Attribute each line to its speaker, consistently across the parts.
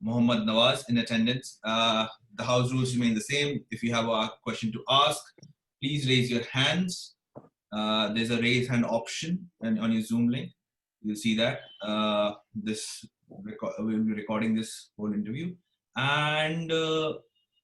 Speaker 1: Mohammed Nawaz in attendance. The house rules remain the same. If you have a question to ask, please raise your hands. There's a raise hand option on your Zoom link. You'll see that. We'll be recording this whole interview. And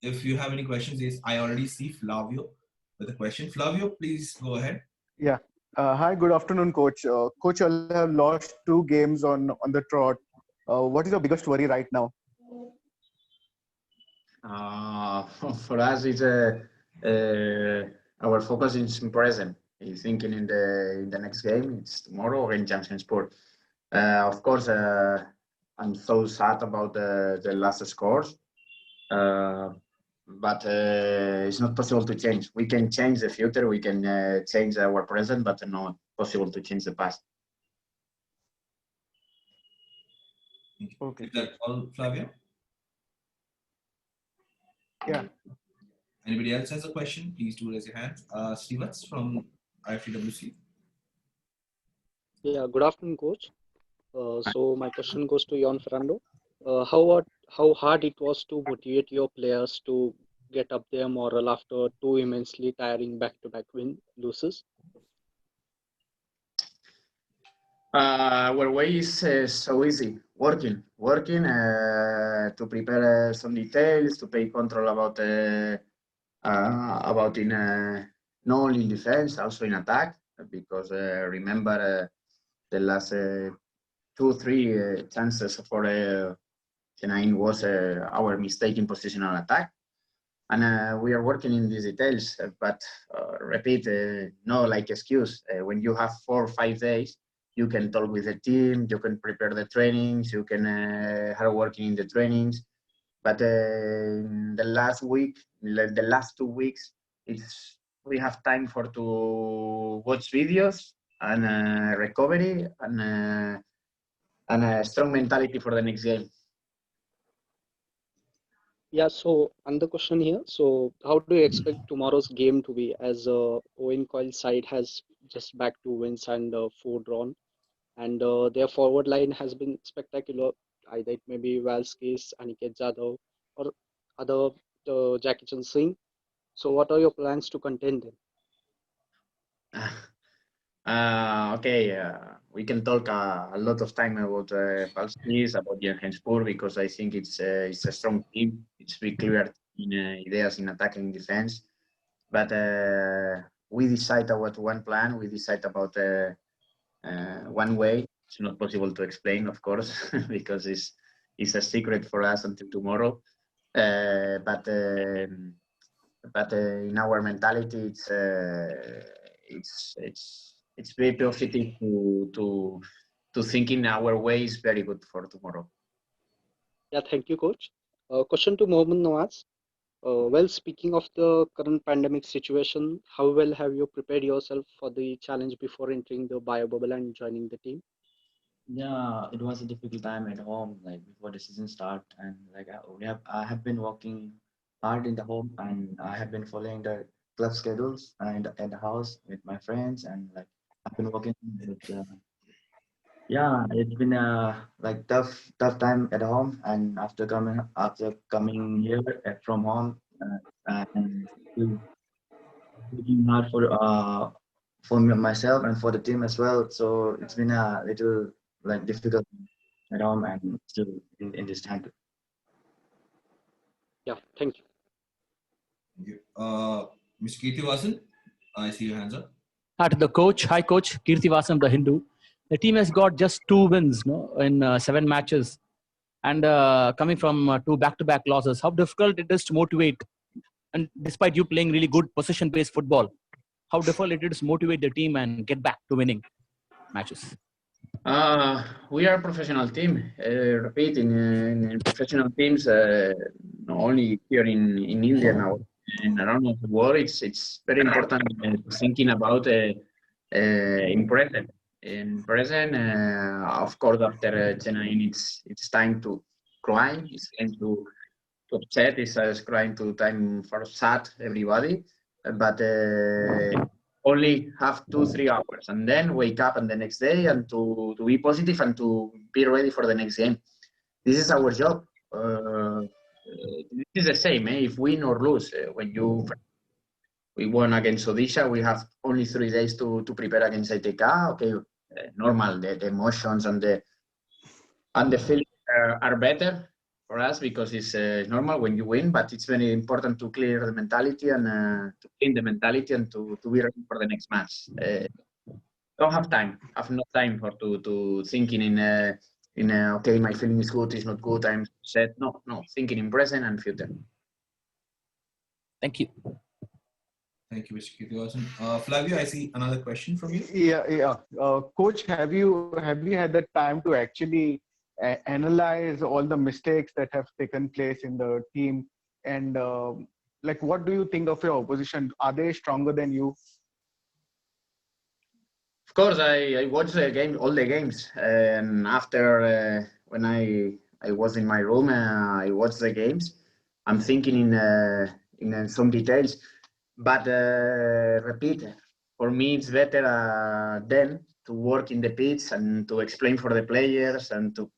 Speaker 1: if you have any questions, yes, I already see Flavio with a question. Flavio, please go ahead.
Speaker 2: Yeah. Hi, good afternoon, Coach. Coach, you have lost 2 games on the trot. What is your biggest worry right now?
Speaker 3: For us, it's our focus is in present. He's thinking in the next game. It's tomorrow against Jamshedpur. Of course, I'm so sad about the last scores, but it's not possible to change. We can change the future. We can change our present, but not possible to change the past.
Speaker 1: Okay. Is that all, Flavio?
Speaker 2: Yeah.
Speaker 1: Anybody else has a question? Please do raise your hand. Stevens from IFTWC.
Speaker 4: Yeah, good afternoon, Coach. So my question goes to Juan Ferrando. How hard it was to motivate your players to get up their morale after 2 immensely tiring back-to-back losses?
Speaker 3: Our way is so easy. Working to prepare some details, to pay control about in not only in defense, also in attack. Because remember the last 2-3 chances for Chennai was our mistake in positional attack, and we are working in these details. But repeat, no like excuse. When you have 4 or 5 days, you can talk with the team, you can prepare the trainings, you can hard working in the trainings. But in the last week, the last 2 weeks, we have time to watch videos and recovery and a strong mentality for the next game.
Speaker 4: Yeah, so another question here. So how do you expect tomorrow's game to be, as Owen Coyle's side has just back 2 wins and 4 drawn, and their forward line has been spectacular. Either it may be Valskis, Aniket Jadhav, or other Jackie Chan Singh. So what are your plans to contain them?
Speaker 3: Okay, we can talk a lot of time about Valskis, about Jamshedpur, because I think it's a strong team. It's very clear in ideas in attack and defense. But we decide about one plan. We decide about one way. It's not possible to explain, of course, because it's a secret for us until tomorrow. But in our mentality, it's very positive to think in our way is very good for tomorrow.
Speaker 4: Yeah, thank you, Coach. Question to Mohammed Nawaz. Well, speaking of the current pandemic situation, how well have you prepared yourself for the challenge before entering the bio bubble and joining the team?
Speaker 5: Yeah, it was a difficult time at home, like before the season start, and like I have been working hard in the home, and I have been following the club schedules and at the house with my friends, and like I've been working with, yeah, it's been a like tough time at home, and after coming here from home, and still working hard for myself and for the team as well. So it's been a little like difficult at home and still in this time.
Speaker 4: Yeah, thank you.
Speaker 1: Thank you. Mr. Kirtivasan, I see your hands up.
Speaker 6: Hi to the coach. Hi, Coach. Kirtivasan, the Hindu. The team has got just 2 wins in 7 matches. And coming from 2 back-to-back losses, how difficult it is to motivate. And despite you playing really good possession-based football, how difficult it is to motivate the team and get back to winning matches.
Speaker 3: We are a professional team. Repeat, in professional teams, not only here in India now, and around the world, it's very important thinking about in present. In present, of course, after Chennai, it's time to cry. It's time to upset. It's time for sad everybody. But only have 2-3 hours and then wake up on the next day and to be positive and to be ready for the next game. This is our job. this is the same. If win or lose, when we won against Odisha, we have only 3 days to prepare against ITK. Okay, normal. The emotions and the feelings are better for us because it's normal when you win, but it's very important to clear the mentality and to clean the mentality and to be ready for the next match. Don't have time. Have no time for to thinking in okay, my feeling is good, it's not good, I'm sad. No, thinking in present and future.
Speaker 6: Thank you.
Speaker 1: Thank you, Mr. Kirtivasan. Flavio, I see another question from you.
Speaker 2: Yeah. Coach, have you had the time to actually analyze all the mistakes that have taken place in the team, and like, what do you think of your opposition? Are they stronger than you?
Speaker 3: Of course, I watch the game, all the games, and after when I was in my room, I watched the games. I'm thinking in some details, but repeat. For me, it's better then to work in the pitch and to explain for the players and to,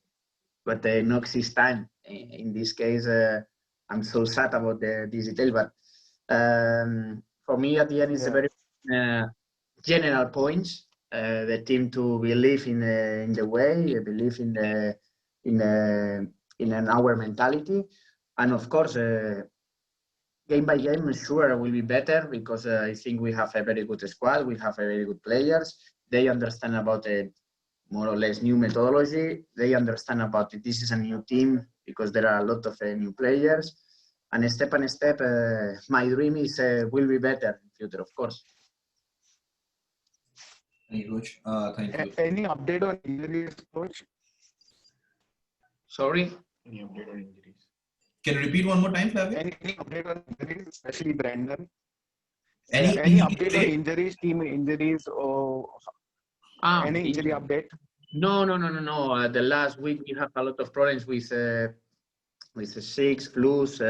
Speaker 3: but no exist time. In this case, I'm so sad about this detail, but for me, at the end, it's a very general points. The team to believe in the way, believe in our mentality, and of course, game by game, sure will be better because I think we have a very good squad. We have a very good players. They understand about the more or less new methodology. They understand about it. This is a new team because there are a lot of new players. And step, my dream is will be better in future, of course.
Speaker 1: Thank you, Coach. Thank you.
Speaker 2: Any update on injuries, Coach?
Speaker 3: Sorry?
Speaker 5: Any update on injuries?
Speaker 1: Can you repeat one more time, Flavio?
Speaker 2: Any update on injuries, especially Brandon?
Speaker 1: Any
Speaker 2: update on injuries, team injuries, or any injury update?
Speaker 3: No. The last week we have a lot of problems with the six flus.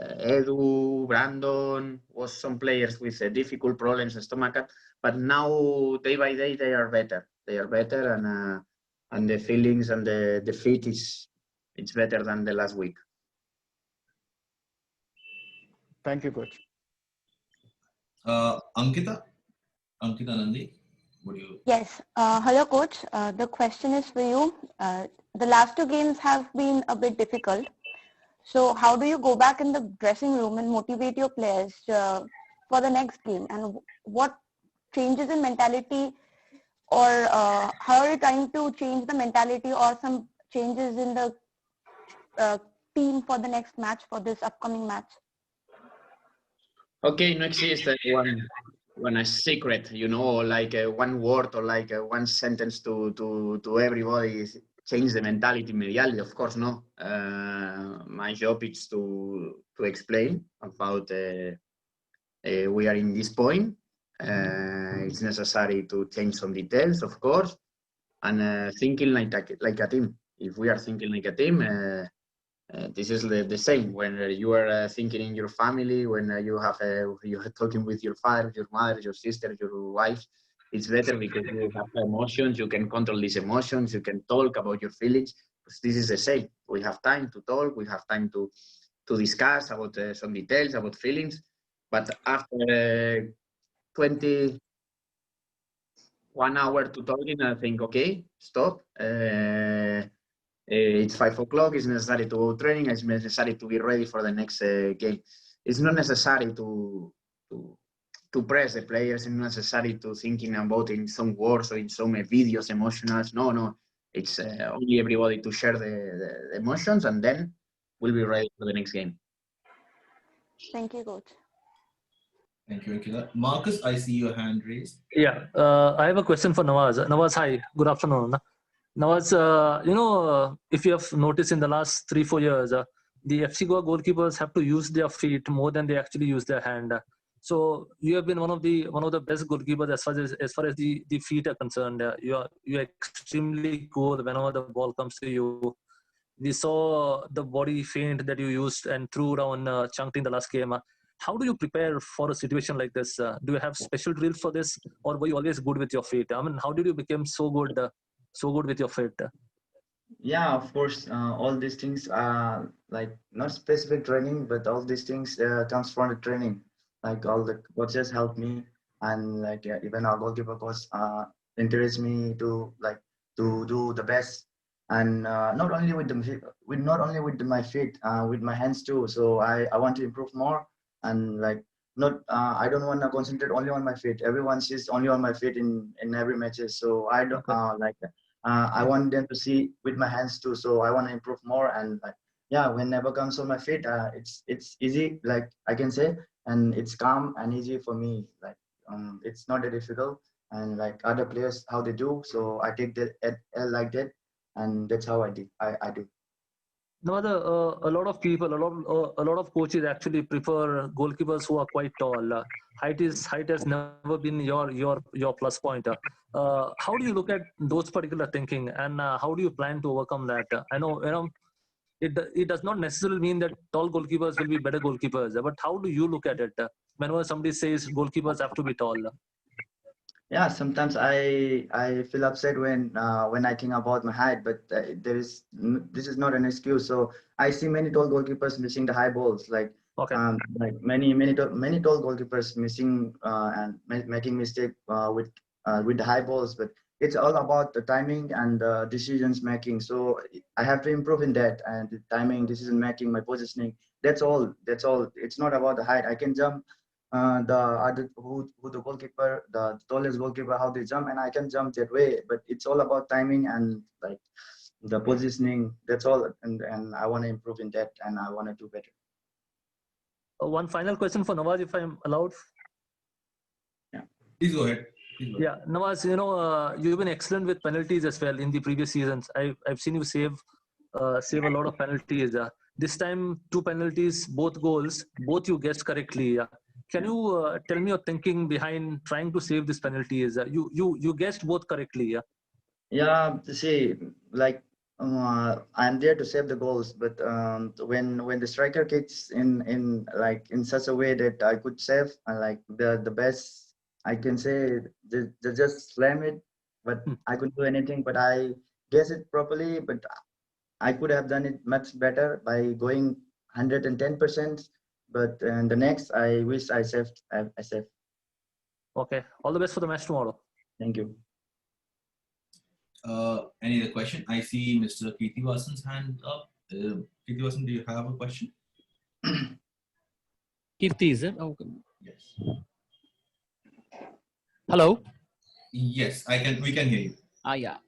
Speaker 3: Edu, Brandon, was some players with difficult problems, stomach, but now day by day they are better. They are better, and the feelings and the fit it's better than the last week.
Speaker 2: Thank you, Coach.
Speaker 1: Ankita Nandi, would you?
Speaker 7: Yes. Hello, Coach. The question is for you. The last 2 games have been a bit difficult. So how do you go back in the dressing room and motivate your players for the next game? And what changes in mentality, or how are you trying to change the mentality or some changes in the team for the next match, for this upcoming match?
Speaker 3: Okay, no exist one a secret, like one word or like one sentence to everybody. Change the mentality immediately, of course, no. My job is to explain about we are in this point. It's necessary to change some details, of course, and thinking like a team. If we are thinking like a team, this is the same. When you are thinking in your family, when you are talking with your father, your mother, your sister, your wife, it's better because you have emotions. You can control these emotions. You can talk about your feelings. This is the same. We have time to talk. We have time to discuss about some details about feelings. But after 21 hours to talking, I think, okay, stop. It's 5 o'clock. It's necessary to go training. It's necessary to be ready for the next game. It's not necessary to press the players. It's not necessary to thinking about in some words or in some videos, emotionals. No. It's only everybody to share the emotions, and then we'll be ready for the next game.
Speaker 7: Thank you, Coach.
Speaker 1: Thank you, Ankita. Marcus, I see your hand raised.
Speaker 8: Yeah, I have a question for Nawaz. Nawaz, hi. Good afternoon. Nawaz, if you have noticed in the last 3-4 years, the FC Goa goalkeepers have to use their feet more than they actually use their hand. So you have been one of the best goalkeepers as far as the feet are concerned. You're extremely good whenever the ball comes to you. We saw the body feint that you used and threw around chunked in the last game. How do you prepare for a situation like this? Do you have special drills for this, or were you always good with your feet? I mean, how did you become so good with your feet?
Speaker 5: Yeah, of course. All these things are like not specific training, but all these things comes from the training. Like all the coaches help me, and like even our goalkeeper coach encouraged me to like to do the best, and not only with not only with my feet, with my hands too. So I want to improve more, and like not I don't want to concentrate only on my feet. Everyone sees only on my feet in every matches. So I don't
Speaker 8: Okay.
Speaker 5: like. I want them to see with my hands too, so I want to improve more. And like, yeah, whenever comes on my feet, it's easy, like I can say, and it's calm and easy for me. Like, it's not that difficult, and like other players how they do, so I take that like that, and that's how I do.
Speaker 8: No, a lot of people, a lot of coaches actually prefer goalkeepers who are quite tall. Height has never been your plus point. How do you look at those particular thinking, and how do you plan to overcome that? I know it does not necessarily mean that tall goalkeepers will be better goalkeepers, but how do you look at it? Whenever somebody says goalkeepers have to be tall.
Speaker 5: Yeah, sometimes I feel upset when I think about my height, but this is not an excuse. So I see many tall goalkeepers missing the high balls,
Speaker 8: Okay.
Speaker 5: like many tall goalkeepers missing and making mistake with the high balls. But it's all about the timing and decisions making. So I have to improve in that, and the timing, decision making, my positioning. That's all. That's all. It's not about the height. I can jump the other who the goalkeeper, the tallest goalkeeper, how they jump, and I can jump that way. But it's all about timing and like the positioning. That's all, and I want to improve in that, and I want to do better.
Speaker 8: One final question for Nawaz, if I'm allowed.
Speaker 5: Yeah.
Speaker 1: Please go ahead.
Speaker 8: Yeah, Nawaz, you've been excellent with penalties as well in the previous seasons. I've seen you save a lot of penalties. This time, two penalties, both goals, both you guessed correctly. Can you tell me your thinking behind trying to save these penalties? You guessed both correctly. Yeah.
Speaker 5: Yeah, see, like I'm there to save the goals, but when the striker kicks in like in such a way that I could save, like the best I can say, they just slam it, but
Speaker 8: Hmm.
Speaker 5: I couldn't do anything. But I guess it properly, but I could have done it much better by going 110%. But the next, I wish I saved. I saved.
Speaker 8: Okay. All the best for the match tomorrow.
Speaker 5: Thank you.
Speaker 1: Any other question? I see Mr. Kirtivasan's hand up. Kirtivasan, do you have a question?
Speaker 6: Kirti, is it? Oh,
Speaker 1: Yes.
Speaker 6: hello.
Speaker 1: Yes, I can. We can hear you.
Speaker 6: Yeah.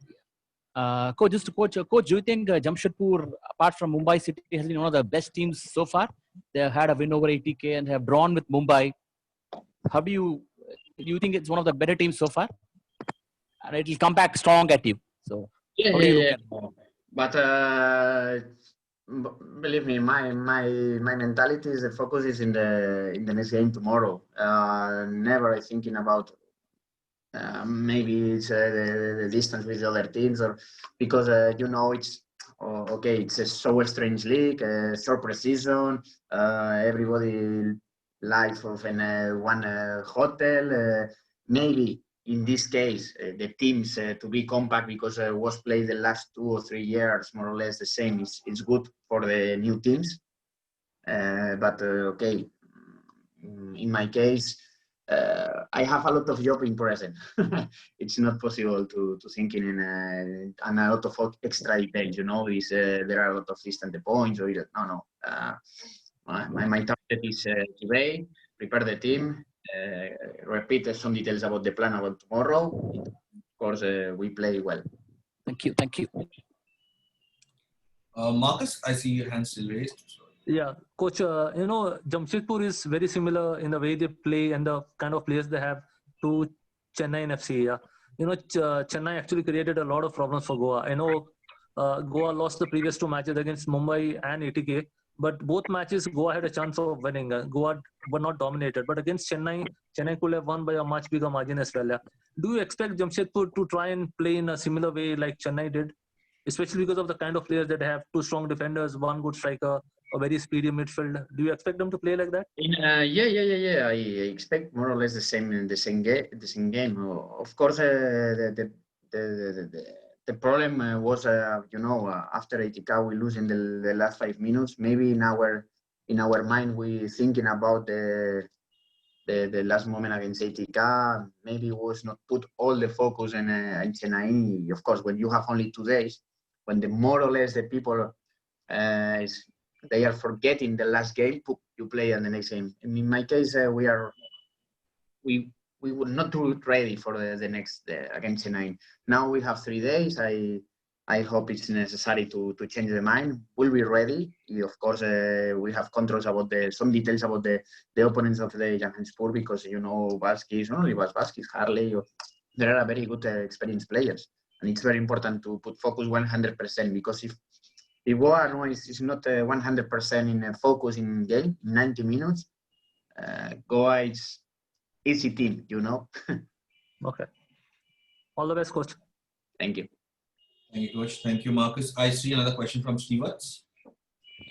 Speaker 6: Coach, coach, do you think Jamshedpur, apart from Mumbai City, has been one of the best teams so far? They have had a win over 80K and have drawn with Mumbai. How do you think it's one of the better teams so far? And it will come back strong at you. So how do you look at it?
Speaker 3: But believe me, my mentality is the focus is in the next game tomorrow. Never thinking about maybe it's the distance with the other teams, or because it's okay. It's a so strange league, short precision. Everybody life of in one hotel. Maybe in this case, the teams to be compact because was played the last 2 or 3 years more or less the same. It's good for the new teams. But okay, in my case, I have a lot of job in present. It's not possible to think in and a lot of extra details. There are a lot of distant points or no. My target is today prepare the team, repeat some details about the plan about tomorrow. Of course, we play well.
Speaker 6: Thank you. Thank you.
Speaker 1: Marcus, I see your hand still raised.
Speaker 8: Yeah, coach, Jamshedpur is very similar in the way they play and the kind of players they have to Chennai FC. Yeah. Chennai actually created a lot of problems for Goa. I know Goa lost the previous two matches against Mumbai and 80K, but both matches Goa had a chance of winning. Goa were not dominated, but against Chennai, Chennai could have won by a much bigger margin as well. Yeah. Do you expect Jamshedpur to try and play in a similar way like Chennai did? Especially because of the kind of players that have two strong defenders, one good striker, a very speedy midfield. Do you expect them to play like that?
Speaker 3: Yeah. I expect more or less the same game. Of course, the problem was, after ATK we lose in the last 5 minutes. Maybe in our mind we thinking about the last moment against ATK. Maybe was not put all the focus in Chennai. Of course, when you have only 2 days, when the more or less the people they are forgetting the last game, you play in the next game. And in my case, we would not do it ready for the next against Chennai. Now we have 3 days. I hope it's necessary to change the mind. We'll be ready. Of course, we have controls about some details about the opponents of the Jamshedpur, because Vasquez, not only Vasquez, Harley, there are very good experienced players, and it's very important to put focus 100%, because if Goa is not 100% in focus in game 90 minutes, Goa is easy team,
Speaker 8: Okay. All the best, coach.
Speaker 3: Thank you.
Speaker 1: Thank you, Coach. Thank you, Marcus. I see another question from Stewarts.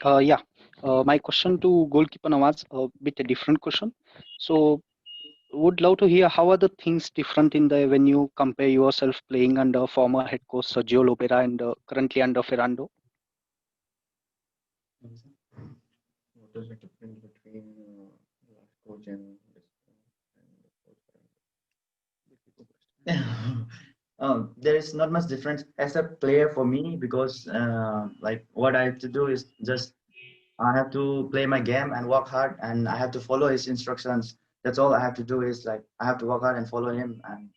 Speaker 4: Yeah. My question to goalkeeper Nawaz, a bit a different question. So, would love to hear how are the things different when you compare yourself playing under former head coach Sergio Lopera and currently under Ferrando?
Speaker 5: What is the difference between last coach and this coach? There is not much difference as a player for me, because like what I have to do is just I have to play my game and work hard, and I have to follow his instructions. That's all I have to do is like I have to work hard and follow him, and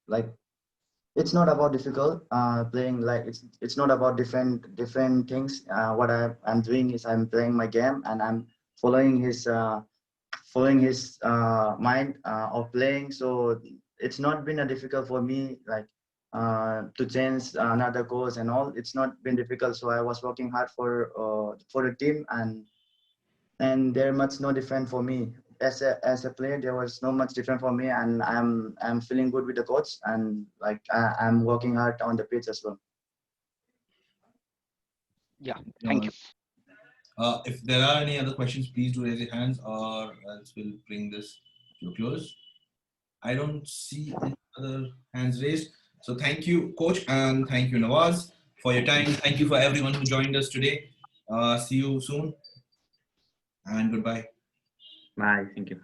Speaker 5: like it's not about difficult playing, like it's not about different things. What I'm doing is I'm playing my game, and I'm following his mind of playing. So it's not been a difficult for me, like to change another course and all. It's not been difficult. So I was working hard for the team, and there much no different for me as a player. There was no much different for me, and I'm feeling good with the coach, and like I'm working hard on the pitch as well.
Speaker 4: Yeah. Thank you.
Speaker 1: If there are any other questions, please do raise your hands, or else we'll bring this to a close. I don't see any other hands raised. So thank you, Coach, and thank you, Nawaz, for your time. Thank you for everyone who joined us today. See you soon, and goodbye.
Speaker 3: Bye. Thank you.